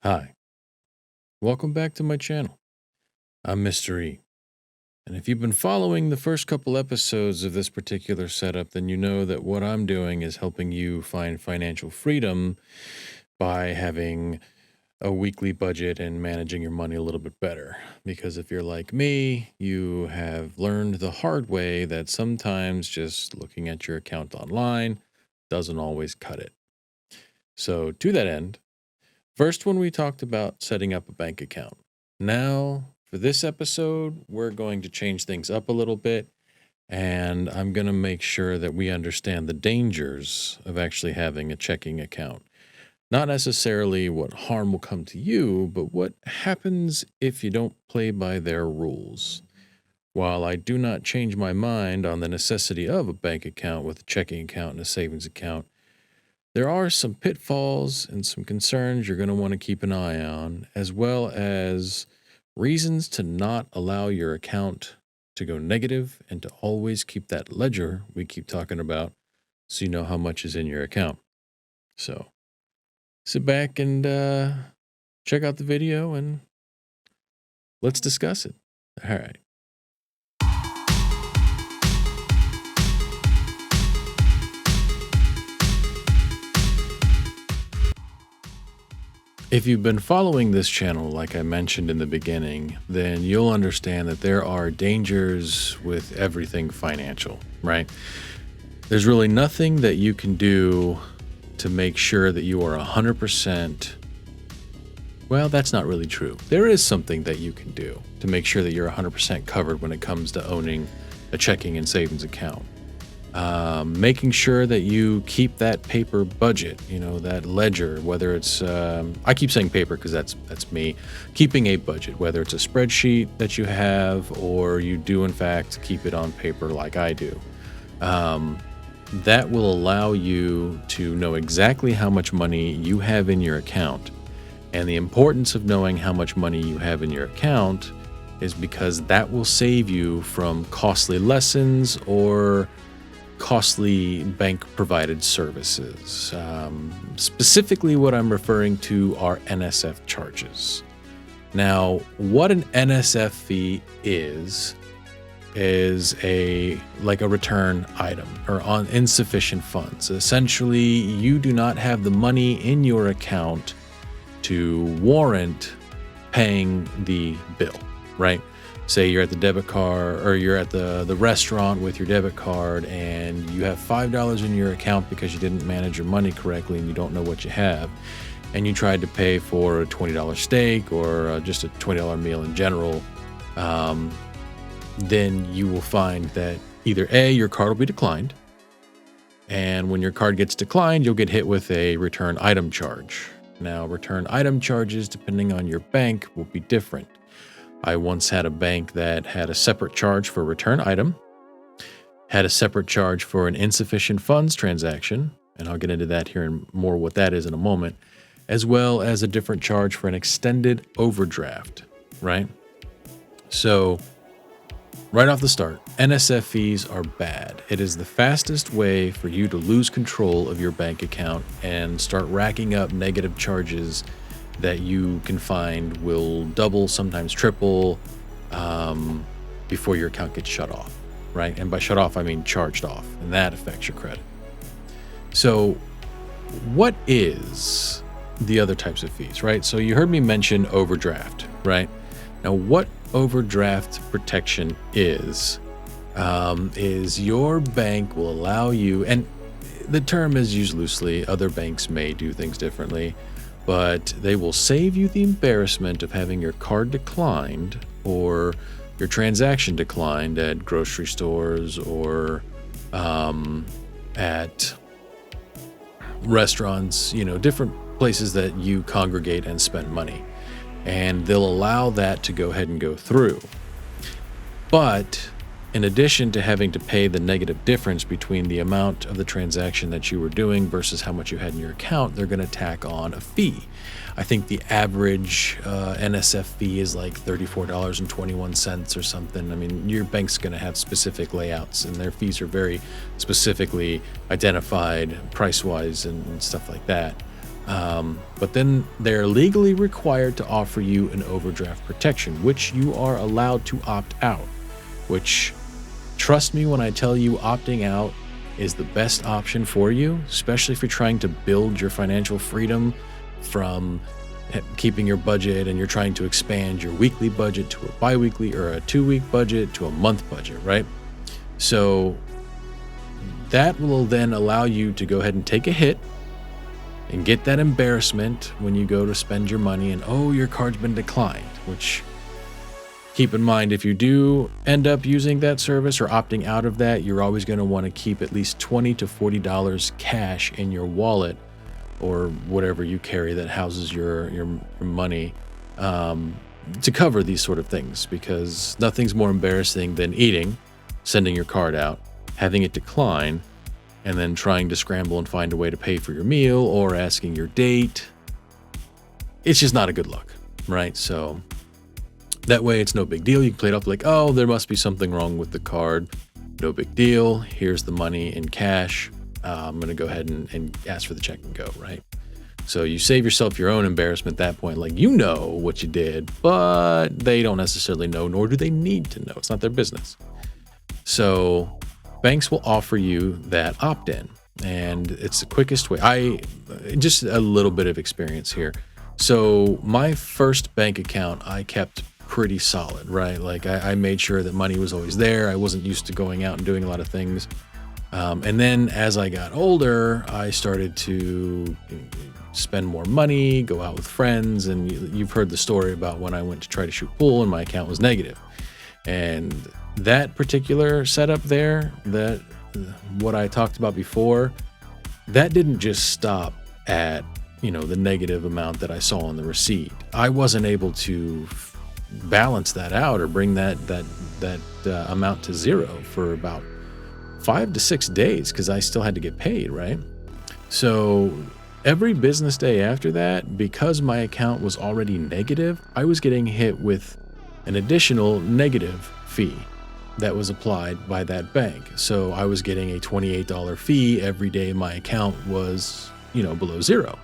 Hi, welcome back to my channel. I'm Mr. E. And if you've been following the first couple episodes of this particular setup, then you know that what I'm doing is helping you find financial freedom by having a weekly budget and managing your money a little bit better. Because if you're like me, you have learned the hard way that sometimes just looking at your account online doesn't always cut it. So, to that end, first, when we talked about setting up a bank account. Now, for this episode, we're going to change things up a little bit, and I'm going to make sure that we understand the dangers of actually having a checking account. Not necessarily what harm will come to you, but what happens if you don't play by their rules. While I do not change my mind on the necessity of a bank account with a checking account and a savings account, there are some pitfalls and some concerns you're going to want to keep an eye on, as well as reasons to not allow your account to go negative and to always keep that ledger we keep talking about so you know how much is in your account. So sit back and check out the video and let's discuss it. All right. If you've been following this channel, like I mentioned in the beginning, then you'll understand that there are dangers with everything financial, right? There's really nothing that you can do to make sure that you are 100%. Well, that's not really true. There is something that you can do to make sure that you're 100% covered when it comes to owning a checking and savings account. Making sure that you keep that paper budget, that ledger, whether it's, I keep saying paper because that's me, keeping a budget, whether it's a spreadsheet that you have or you do in fact keep it on paper like I do. That will allow you to know exactly how much money you have in your account. And the importance of knowing how much money you have in your account is because that will save you from costly lessons or costly bank provided services. Specifically, what I'm referring to are NSF charges. Now, what an NSF fee is a return item or on insufficient funds. Essentially, you do not have the money in your account to warrant paying the bill, right? Say you're at the debit card or you're at the restaurant with your debit card and you have $5 in your account because you didn't manage your money correctly and you don't know what you have, and you tried to pay for a $20 steak or just a $20 meal in general, then you will find that either A, your card will be declined, and when your card gets declined, you'll get hit with a return item charge. Now, return item charges, depending on your bank, will be different. I once had a bank that had a separate charge for return item, had a separate charge for an insufficient funds transaction, and I'll get into that here and more what that is in a moment, as well as a different charge for an extended overdraft, right? So, right off the start, NSF fees are bad. It is the fastest way for you to lose control of your bank account and start racking up negative charges that you can find will double, sometimes triple, before your account gets shut off, right? And by shut off, I mean charged off, and that affects your credit. So what is the other types of fees, right? So you heard me mention overdraft, right? Now, what overdraft protection is your bank will allow you, and the term is used loosely, other banks may do things differently, but they will save you the embarrassment of having your card declined or your transaction declined at grocery stores or at restaurants, different places that you congregate and spend money. And they'll allow that to go ahead and go through. But in addition to having to pay the negative difference between the amount of the transaction that you were doing versus how much you had in your account, they're going to tack on a fee. I think the average NSF fee is like $34.21 or something. I mean, your bank's going to have specific layouts, and their fees are very specifically identified price-wise and stuff like that. But then they're legally required to offer you an overdraft protection, which you are allowed to opt out, which, trust me when I tell you, opting out is the best option for you, especially if you're trying to build your financial freedom from keeping your budget and you're trying to expand your weekly budget to a bi-weekly or a 2-week budget to a month budget, right? So that will then allow you to go ahead and take a hit and get that embarrassment when you go to spend your money and, oh, your card's been declined, which, keep in mind, if you do end up using that service or opting out of that, you're always going to want to keep at least $20 to $40 cash in your wallet or whatever you carry that houses your money, to cover these sort of things, because nothing's more embarrassing than eating, sending your card out, having it decline, and then trying to scramble and find a way to pay for your meal or asking your date. It's just not a good look, right? So that way it's no big deal. You can play it off like, oh, there must be something wrong with the card. No big deal. Here's the money in cash. I'm going to go ahead and ask for the check and go, right? So you save yourself your own embarrassment at that point. Like, you know what you did, but they don't necessarily know, nor do they need to know. It's not their business. So banks will offer you that opt-in, and it's the quickest way. Just a little bit of experience here. So my first bank account, I kept pretty solid, right? Like I made sure that money was always there. I wasn't used to going out and doing a lot of things. And then as I got older, I started to spend more money, go out with friends. And you've heard the story about when I went to try to shoot pool and my account was negative. And that particular setup there, that what I talked about before, that didn't just stop at, the negative amount that I saw on the receipt. I wasn't able to balance that out or bring that amount to zero for about 5 to 6 days, because I still had to get paid, right? So every business day after that, because my account was already negative, I was getting hit with an additional negative fee that was applied by that bank. So I was getting a $28 fee every day my account was, below zero.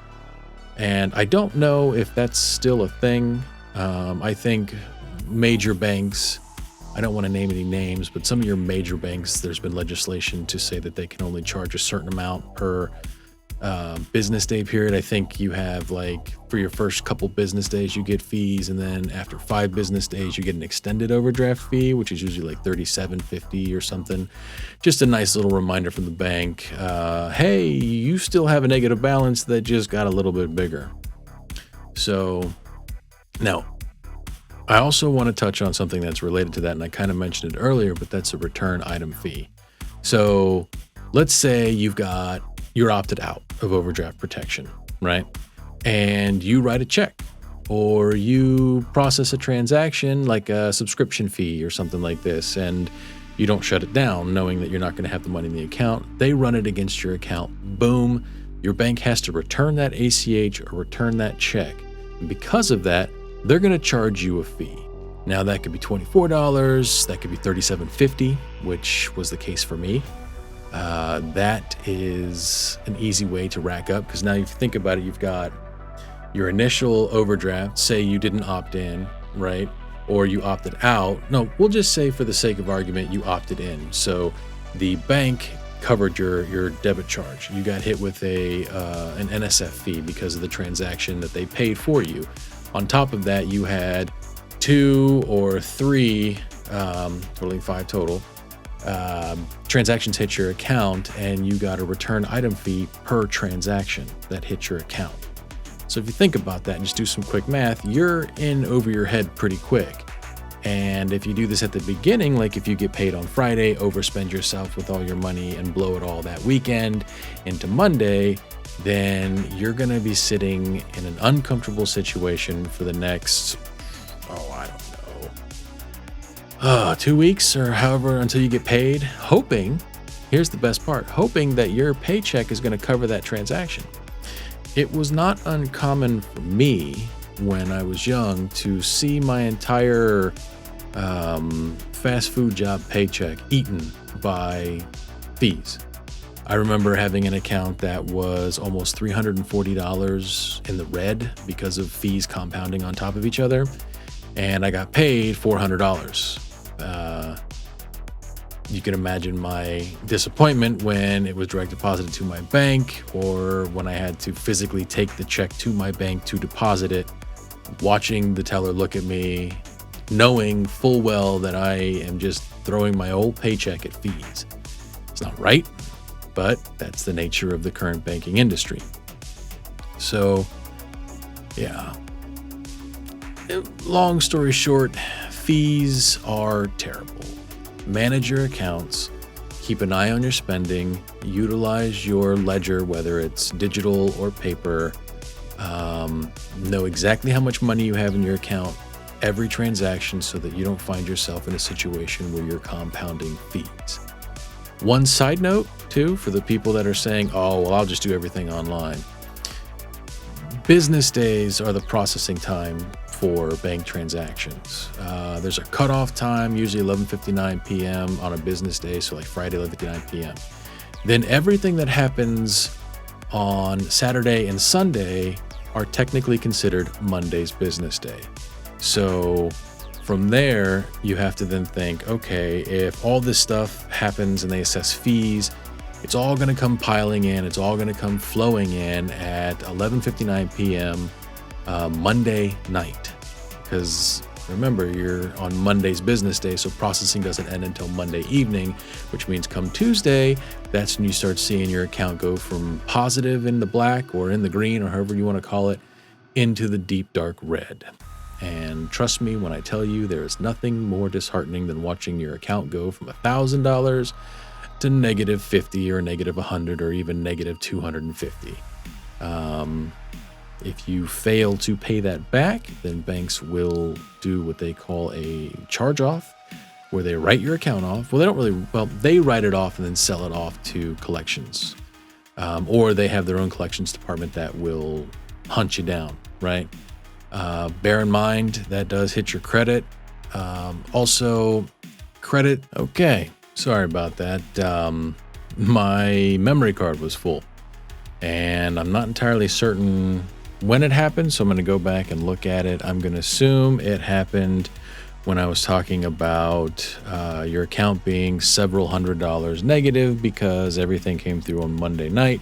And I don't know if that's still a thing. I think major banks, I don't want to name any names, but some of your major banks, there's been legislation to say that they can only charge a certain amount per business day period. I think you have, like, for your first couple business days, you get fees, and then after 5 business days, you get an extended overdraft fee, which is usually like $37.50 or something. Just a nice little reminder from the bank. Hey, you still have a negative balance that just got a little bit bigger. So now, I also want to touch on something that's related to that, and I kind of mentioned it earlier, but that's a return item fee. So let's say you're opted out of overdraft protection, right? And you write a check, or you process a transaction like a subscription fee or something like this, and you don't shut it down knowing that you're not going to have the money in the account. They run it against your account. Boom. Your bank has to return that ACH or return that check. And because of that, they're going to charge you a fee. Now, that could be $24, that could be $37.50, which was the case for me. That is an easy way to rack up, because now if you think about it, you've got your initial overdraft. Say you didn't opt in, right? Or you opted out. No, we'll just say, for the sake of argument, you opted in. So the bank covered your debit charge. You got hit with an NSF fee because of the transaction that they paid for you. On top of that, you had 2 or 3, totaling 5 total, transactions hit your account, and you got a return item fee per transaction that hit your account. So if you think about that and just do some quick math, you're in over your head pretty quick. And if you do this at the beginning, like if you get paid on Friday, overspend yourself with all your money and blow it all that weekend into Monday, then you're going to be sitting in an uncomfortable situation for the next, 2 weeks or however until you get paid, hoping, here's the best part, hoping that your paycheck is going to cover that transaction. It was not uncommon for me when I was young to see my entire fast food job paycheck eaten by fees. I remember having an account that was almost $340 in the red because of fees compounding on top of each other, and I got paid $400. You can imagine my disappointment when it was direct deposited to my bank, or when I had to physically take the check to my bank to deposit it, watching the teller look at me, knowing full well that I am just throwing my old paycheck at fees. It's not right, but that's the nature of the current banking industry. So, yeah. Long story short, fees are terrible. Manage your accounts, keep an eye on your spending, utilize your ledger, whether it's digital or paper. Know exactly how much money you have in your account every transaction so that you don't find yourself in a situation where you're compounding fees. One side note, too, for the people that are saying, oh, well, I'll just do everything online. Business days are the processing time for bank transactions. There's a cutoff time, usually 11:59 p.m. on a business day, so like Friday, 11:59 p.m. Then everything that happens on Saturday and Sunday are technically considered Monday's business day. So from there, you have to then think, okay, if all this stuff happens and they assess fees, it's all going to come piling in. It's all going to come flowing in at 11:59 p.m. Monday night. Because remember, you're on Monday's business day, so processing doesn't end until Monday evening, which means come Tuesday, that's when you start seeing your account go from positive in the black or in the green, or however you want to call it, into the deep dark red. And trust me when I tell you, there is nothing more disheartening than watching your account go from $1,000 to -50 or -100 or even -250. If you fail to pay that back, then banks will do what they call a charge-off, where they write your account off. Well, they write it off and then sell it off to collections. Or they have their own collections department that will hunt you down, right? Bear in mind, that does hit your credit. Also, credit, okay, sorry about that. My memory card was full, and I'm not entirely certain when it happened, so I'm going to go back and look at it. I'm going to assume it happened when I was talking about your account being several $100s negative because everything came through on Monday night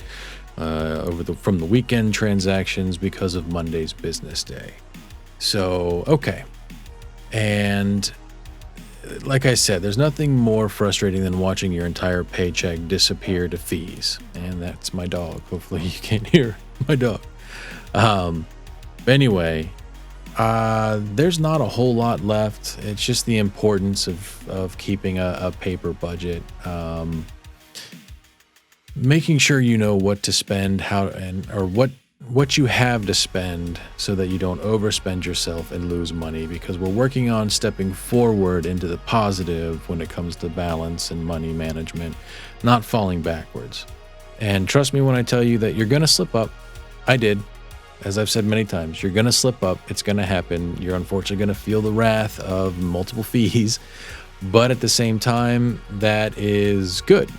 from the weekend transactions because of Monday's business day. So, okay. And like I said, there's nothing more frustrating than watching your entire paycheck disappear to fees. And that's my dog. Hopefully you can't hear my dog. But anyway, there's not a whole lot left. It's just the importance of keeping a paper budget. Making sure you know what to spend, or what you have to spend so that you don't overspend yourself and lose money, because we're working on stepping forward into the positive when it comes to balance and money management, not falling backwards. And trust me when I tell you that you're going to slip up. I did. As I've said many times, you're going to slip up. It's going to happen. You're unfortunately going to feel the wrath of multiple fees, but at the same time, that is good.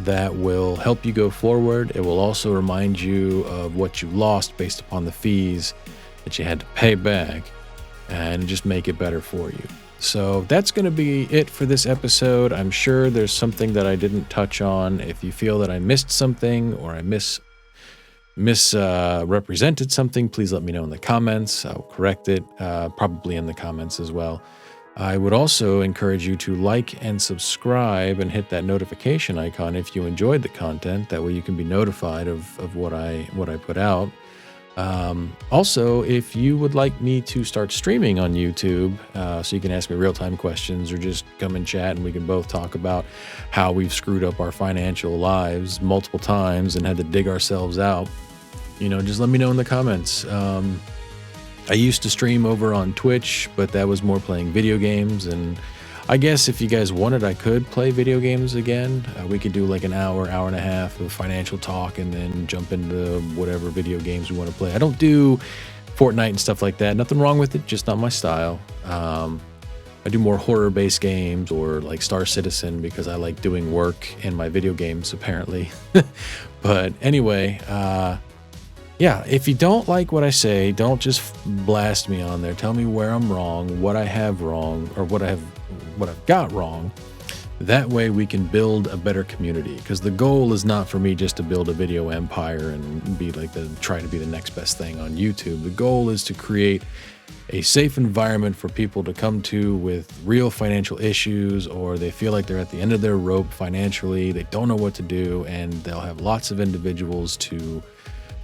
That will help you go forward. It will also remind you of what you lost based upon the fees that you had to pay back, and just make it better for you. So that's going to be it for this episode. I'm sure there's something that I didn't touch on. If you feel that I missed something, or I misrepresented something, please let me know in the comments. I'll correct it, probably in the comments as well. I would also encourage you to like and subscribe and hit that notification icon if you enjoyed the content. That way you can be notified of what I put out. Also, if you would like me to start streaming on YouTube, so you can ask me real-time questions or just come and chat and we can both talk about how we've screwed up our financial lives multiple times and had to dig ourselves out, just let me know in the comments. I used to stream over on Twitch, but that was more playing video games. And I guess if you guys wanted, I could play video games again. We could do like an hour and a half of financial talk and then jump into whatever video games we want to play. I don't do Fortnite and stuff like that. Nothing wrong with it, just not my style. I do more horror-based games or like Star Citizen because I like doing work in my video games, apparently. But anyway, yeah, if you don't like what I say, don't just blast me on there. Tell me where I'm wrong, what I have wrong, or what I've got wrong. That way we can build a better community, because the goal is not for me just to build a video empire and be like try to be the next best thing on YouTube. The goal is to create a safe environment for people to come to with real financial issues, or they feel like they're at the end of their rope financially, they don't know what to do, and they'll have lots of individuals to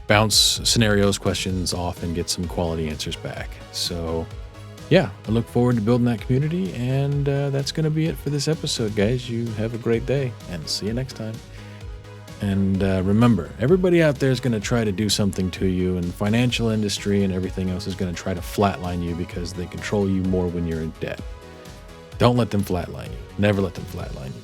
bounce scenarios, questions off, and get some quality answers back. So yeah, I look forward to building that community, and that's going to be it for this episode, guys. You have a great day, and see you next time. And remember, everybody out there is going to try to do something to you, and the financial industry and everything else is going to try to flatline you because they control you more when you're in debt. Don't let them flatline you. Never let them flatline you.